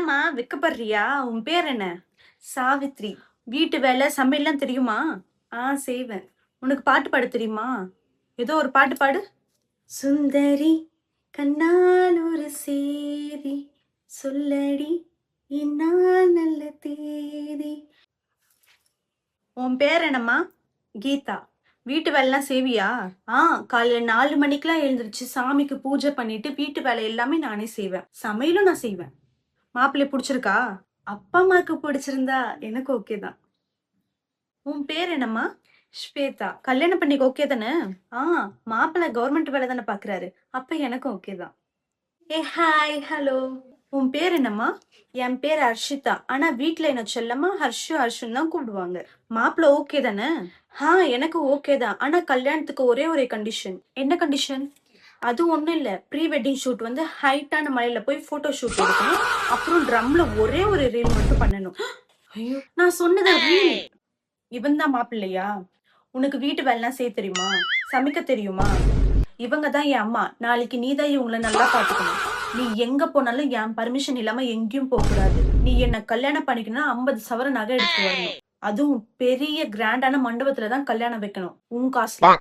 என்னம்மா வெக்கப்படுறியா? உன் பேர் என்ன? சாவித்ரி. வீட்டு வேலை சமையல்லாம் தெரியுமா? செய்வேன். உனக்கு பாட்டு பாட தெரியுமா? ஏதோ ஒரு பாட்டு பாடு. சுந்தரி கண்ணால் ஒரு சேதி சொல்லடி இந்நாள் நல்ல தேதி. உன் பேர் என்னம்மா? கீதா. வீட்டு வேலைலாம் செய்வியா? காலையில 4 மணிக்கெல்லாம் எழுந்திருச்சு சாமிக்கு பூஜை பண்ணிட்டு வீட்டு வேலை எல்லாமே நானே செய்வேன். சமையலும் நான் செய்வேன். மாப்பிள்ளை பிடிச்சிருக்கா? அப்பா அம்மாவுக்கு பிடிச்சிருந்தா எனக்கு ஓகே தான். உன் பேர் என்னம்மா? ஸ்வேதா. கல்யாணம் பண்ணிக்க ஓகே தானே? மாப்பிள்ளை கவர்மெண்ட் வேலை தானே பாக்குறாரு. அப்ப எனக்கு ஓகே தான். Hi hello. உன் பேர் என்னம்மா? என் பேர் ஹர்ஷிதா. ஆனா வீட்ல என்ன செல்லம்மா ஹர்ஷுன்னு தான் கூப்பிடுவாங்க. மாப்பிள்ளை ஓகே தானே? எனக்கு ஓகே தான். ஆனா கல்யாணத்துக்கு ஒரே ஒரு கண்டிஷன். என்ன கண்டிஷன்? அது ஒண்ணும் இல்ல. ப்ரீ வெட்டிங் ஷூட் வந்து ஹைட்டான மலையில போய் போட்டோ ஷூட் எடுக்கணும். அப்புறம் ட்ரம்ல ஒரே ஒரு ரீல் மட்டும் பண்ணணும். ஐயோ, நான் சொன்னது ரீல். இவன் தான் மாப்பிள்ளையா? உனக்கு வீட்டு வேலைலாம் செய்ய தெரியுமா? சமைக்க தெரியுமா? இவங்க தான் என் அம்மா. நாளைக்கு நீ தான் இவங்கள நல்லா பாத்துக்கணும். நீ எங்க போனாலும் என் பர்மிஷன் இல்லாம எங்கேயும் போக கூடாது. நீ என்ன கல்யாணம் பண்ணிக்கணும்னா 50 சவர நகை எடுத்து வரணும். அதுவும் பெரிய கிராண்டான மண்டபத்துல தான் கல்யாணம் வைக்கணும். உன் காசுல.